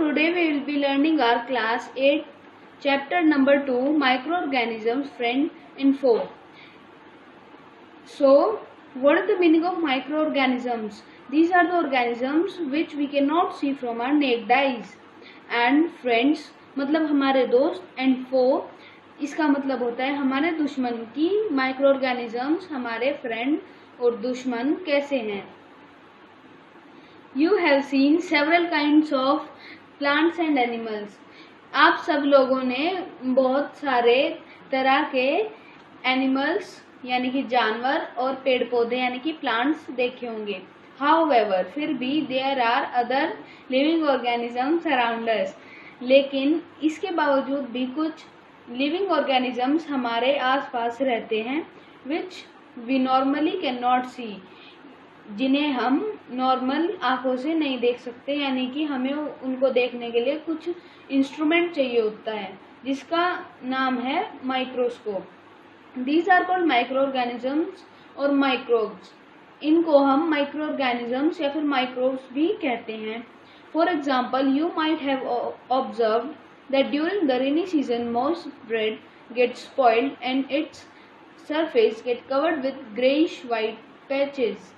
today we will be learning our class 8 chapter number 2 microorganisms friend and foe. So what is the meaning of microorganisms? These are the organisms which we cannot see from our naked eyes. And friends मतलब हमारे दोस्त, and foe इसका मतलब होता है हमारे दुश्मन की माइक्रोऑर्गेनिजम्स हमारे फ्रेंड और दुश्मन कैसे हैं. You have seen several kinds of plants and animals. आप सब लोगों ने बहुत सारे तरह के एनिमल्स यानी कि जानवर और पेड़ पौधे यानी कि प्लांट्स देखे होंगे. However, फिर भी there are other living organisms around us. लेकिन इसके बावजूद भी कुछ लिविंग ऑर्गेनिजम्स हमारे आसपास रहते हैं which we normally cannot see. जिन्हें हम नॉर्मल आंखों से नहीं देख सकते यानी कि हमें उनको देखने के लिए कुछ इंस्ट्रूमेंट चाहिए होता है जिसका नाम है microscope. These are called micro organisms और माइक्रोब्स. इनको हम माइक्रो ऑर्गेनिजम्स या फिर माइक्रोब्स भी कहते हैं. For example you might have observed that during the rainy season most bread gate spoiled and its surface get covered with greyish white patches.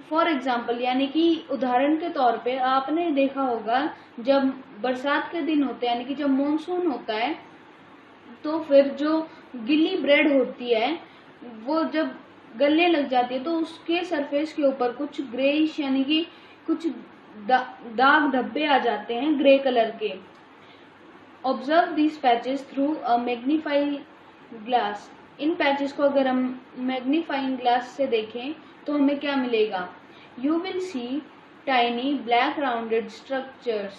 For example यानी कि उदाहरण के तौर पे आपने देखा होगा जब बरसात के दिन होते हैं यानी कि जब मॉनसून होता है तो फिर जो गिल्ली ब्रेड होती है वो जब गलने लग जाती है तो उसके सरफेस के ऊपर कुछ ग्रेइश यानी कि कुछ दाग धब्बे आ जाते हैं ग्रे कलर के. Observe these patches through a magnifying glass. In patches को अगर हम मैग्नीफाइंग ग्लास से देखें तो हमें क्या मिलेगा. You will see tiny black rounded structures.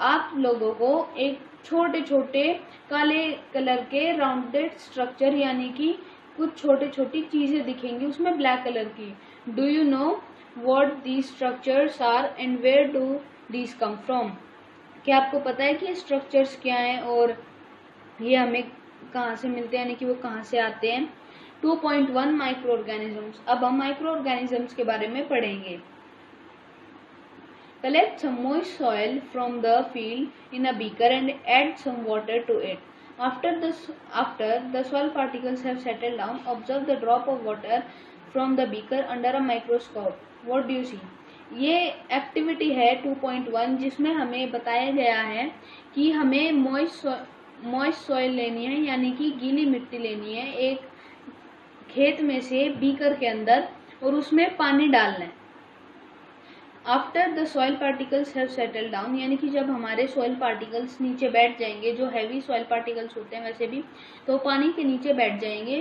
आप लोगों को एक छोटे छोटे काले कलर के राउंडेड स्ट्रक्चर यानी कि कुछ छोटे छोटी चीजें दिखेंगी उसमें ब्लैक कलर की. Do you know what these structures are and where do these come from? क्या आपको पता है कि ये स्ट्रक्चर्स क्या हैं और ये हमें कहाँ से मिलते हैं यानी कि वो कहाँ से आते हैं. 2.1 माइक्रो ऑर्गेनिजम्स. अब हम माइक्रो ऑर्गेनिजम्स के बारे में पढ़ेंगे. Collect some moist soil from the field in a beaker and add some water to it. After the soil particles have settled down, observe the drop of water from the beaker under a microscope. What do you see? ये activity है 2.1 जिसमें हमें बताया गया है कि हमें moist soil लेनी है यानी कि गीली मिट्टी लेनी है एक खेत में से बीकर के अंदर और उसमें पानी डालना है. After the soil particles have settle down यानी कि जब हमारे सॉइल पार्टिकल्स नीचे बैठ जाएंगे जो हैवी सॉइल पार्टिकल्स होते हैं वैसे भी तो पानी के नीचे बैठ जाएंगे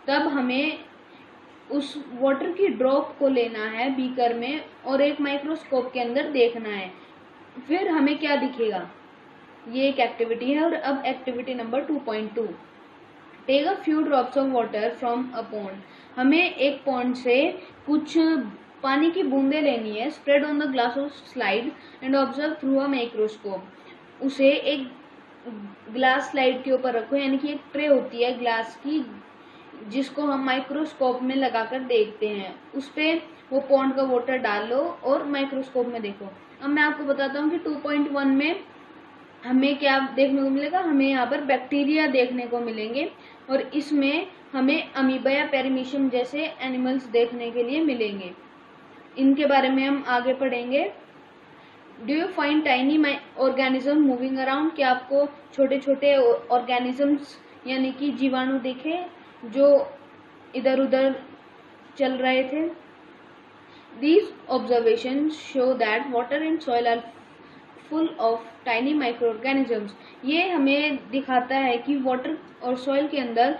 तब हमें उस वाटर की ड्रॉप को लेना है बीकर में और एक माइक्रोस्कोप के अंदर देखना है. फिर हमें क्या दिखेगा. ये एक एक्टिविटी है. और अब activity number 2.2. Take a few drops of water from a pond. हमें एक पॉन्ड से कुछ पानी की बूंदें लेनी है. Spread on the glass of slide and observe through a microscope. उसे एक ग्लास स्लाइड के ऊपर रखो यानी कि एक ट्रे होती है ग्लास की जिसको हम माइक्रोस्कोप में लगाकर देखते हैं. उस पे वो पॉन्ड का वाटर डाल लो और माइक्रोस्कोप में देखो. अब मैं आपको बताता हूँ कि 2.1 में हमें क्या देखने को मिलेगा. हमें यहाँ पर बैक्टीरिया देखने को मिलेंगे और इसमें हमें अमीबा या पेरिमीशियम जैसे एनिमल्स देखने के लिए मिलेंगे. इनके बारे में हम आगे पढ़ेंगे. Do you find tiny organism moving around. क्या आपको छोटे छोटे ऑर्गेनिजम्स यानी कि जीवाणु दिखे जो इधर उधर चल रहे थे. These observations show that water and soil are full of tiny micro organisms. ये हमें दिखाता है कि वाटर और सॉइल के अंदर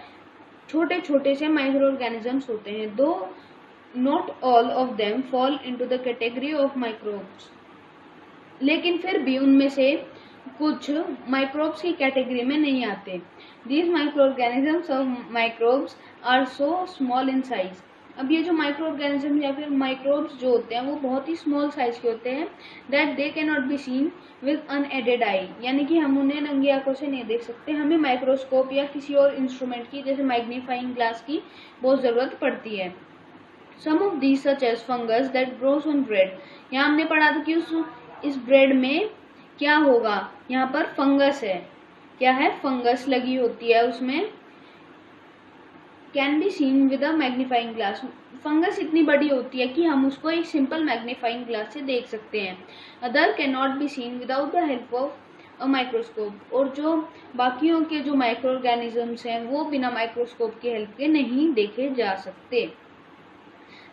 छोटे छोटे से माइक्रो ऑर्गेनिजम्स होते हैं. दो not all of them fall into the category of microbes. लेकिन फिर भी उनमें से कुछ माइक्रोब्स की कैटेगरी में नहीं आते. These micro organisms of microbes are so small in size. अब ये जो माइक्रो ऑर्गेनिज्म या फिर माइक्रोब्स जो होते हैं वो बहुत ही स्मॉल साइज के होते हैं that they can not be seen with unaided eye यानी कि हम उन्हें नंगी आंखों से नहीं देख सकते. हमें माइक्रोस्कोप या किसी और इंस्ट्रूमेंट की जैसे मैग्नीफाइंग ग्लास की बहुत ज़रूरत पड़ती है. Some of these such as fungus that grows on bread. यहाँ हमने पढ़ा था कि इस ब्रेड में क्या होगा, यहाँ पर फंगस है, क्या है, फंगस लगी होती है उसमें। Can be seen with a magnifying glass, fungus इतनी बड़ी होती है कि हम उसको एक सिंपल मैग्नीफाइंग ग्लास से देख सकते हैं। Other can not be scene without the help of a microscope, और जो बाकियों के जो माइक्रो ऑर्गेनिजम्स हैं वो बिना माइक्रोस्कोप की हेल्प के नहीं देखे जा सकते।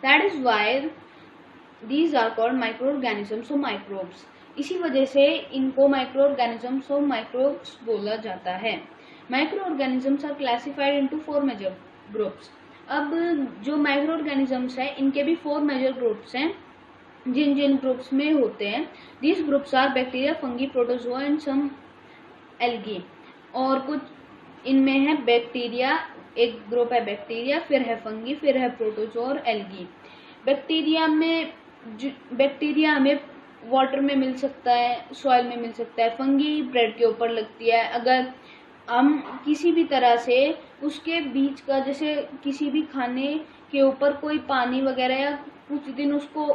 That is why these are called micro organisms और माइक्रोब्स, इसी वजह से इनको माइक्रो ऑर्गेनिजम्स और माइक्रोब्स बोला जाता है। Micro organisms are classified into 4 major groups. अब जो माइक्रो ऑर्गेनिजम्स हैं इनके भी 4 मेजर ग्रुप्स हैं, जिन जिन ग्रुप्स में होते हैं। These groups are bacteria, fungi, protozoa and some algae. और कुछ इनमें है बैक्टीरिया, एक ग्रुप है बैक्टीरिया, फिर है फंगी, फिर है प्रोटोजोआ और एल्गी। बैक्टीरिया हमें वाटर में मिल सकता है, सॉइल में मिल सकता है। फंगी ब्रेड के ऊपर लगती है, अगर हम किसी भी तरह से उसके बीच का, जैसे किसी भी खाने के ऊपर कोई पानी वगैरह या कुछ दिन उसको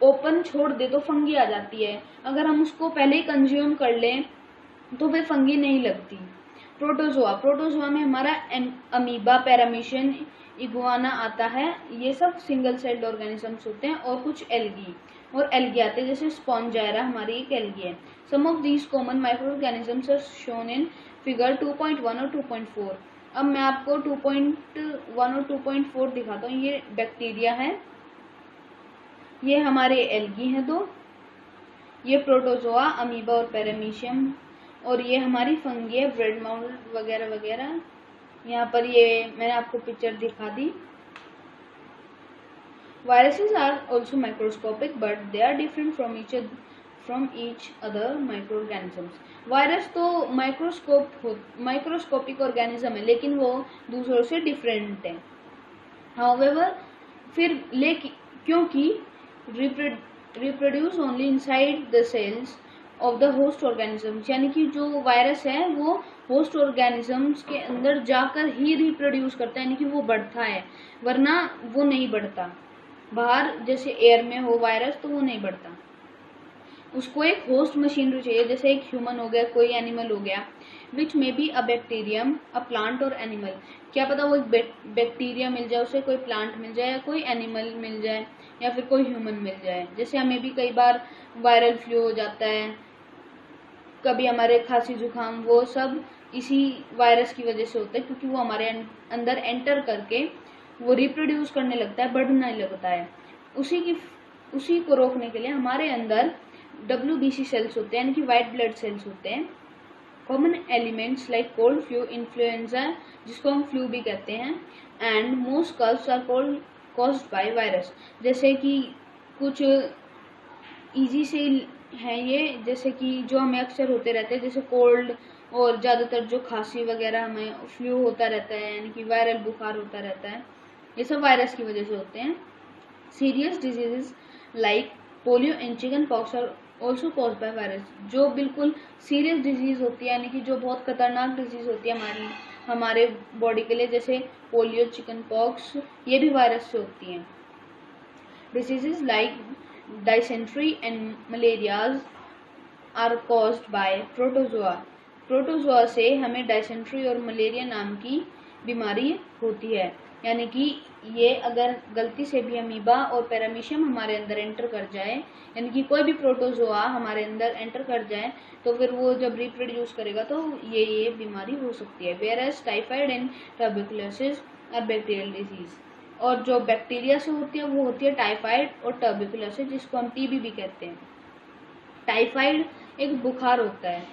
ओपन छोड़ दे तो फंगी आ जाती है। अगर हम उसको पहले ही कंज्यूम कर लें तो फिर फंगी नहीं लगती। प्रोटोजोआ में हमारा अमीबा, पैरामीशियन, इगुआना आता है, ये सब सिंगल सेल्ड ऑर्गेनिजम्स होते हैं। और कुछ एल्गी आते हैं, जैसे स्पॉन्जायरा हमारी एक एल्गी है। Some of these common micro organisms are shown in figure 2.1 और 2.4। अब मैं आपको 2.1 और 2.4 दिखाता हूँ। ये बैक्टीरिया है, ये हमारे एल्गी हैं दो, ये प्रोटोजोआ, अमीबा और पैरामीशियम, और ये हमारी फंगी है, ब्रेड माउल्ड वगैरह वगैरह। यहाँ पर ये मैंने आपको पिक्चर दिखा दी। Viruses are also microscopic but they are different from each other micro organisms. Virus तो माइक्रोस्कोपिक ऑर्गेनिज्म है, लेकिन वो दूसरों से डिफरेंट है। हाउएवर क्योंकि reproduce only inside the cells of the host organisms, यानी कि जो वायरस है वो होस्ट ऑर्गेनिजम्स के अंदर जाकर ही रिप्रोड्यूस करता है, यानी कि वो बढ़ता है, वरना वो नहीं बढ़ता। बाहर जैसे एयर में हो वायरस तो वो नहीं बढ़ता, उसको एक होस्ट मशीनरी चाहिए, जैसे एक ह्यूमन हो गया, कोई एनिमल हो गया, which may be a bacterium, a plant or animal. क्या पता वो एक बैक्टीरिया मिल जाए, उसे कोई प्लांट मिल जाए, या कोई एनिमल मिल जाए, या फिर कोई ह्यूमन मिल जाए। जैसे हमें भी कई बार वायरल फ्लू हो जाता है, कभी हमारे खांसी जुकाम, वो सब इसी वायरस की वजह से होता है, क्योंकि वो हमारे अंदर एंटर करके वो रिप्रोड्यूस करने लगता है, बढ़ने लगता है। उसी को रोकने के लिए हमारे अंदर WBC सेल्स होते हैं, यानी कि वाइट ब्लड सेल्स होते हैं। Common elements like cold flu, influenza जिसको हम फ्लू भी कहते हैं, and most colds are caused by virus. जैसे कि कुछ इजी से है ये, जैसे कि जो हमें अक्सर होते रहते हैं, जैसे कोल्ड, और ज़्यादातर जो खांसी वगैरह हमें फ्लू होता रहता है, यानी कि वायरल बुखार होता रहता है, ये सब वायरस की वजह से होते हैं। Serious diseases like polio and chicken pox are also caused by virus. जो बिल्कुल सीरियस डिजीज होती है, यानी कि जो बहुत खतरनाक डिजीज होती है हमारे बॉडी के लिए, जैसे पोलियो, चिकन पॉक्स, ये भी वायरस से होती हैं। Diseases like dysentery and malarias are caused by protozoa। Protozoa से हमें डायसेंट्री और मलेरिया नाम की बीमारी होती है, यानी कि ये अगर गलती से भी अमीबा और पैरामीशियम हमारे अंदर एंटर कर जाए, यानी कि कोई भी प्रोटोजोआ हमारे अंदर एंटर कर जाए, तो फिर वो जब रिप्रोड्यूस करेगा तो ये बीमारी हो सकती है। Whereas typhoid and tuberculosis are bacterial disease. और जो बैक्टीरिया से होती है वो होती है टाइफाइड और ट्यूबरकुलोसिस, जिसको हम TB भी कहते हैं। टाइफाइड एक बुखार होता है,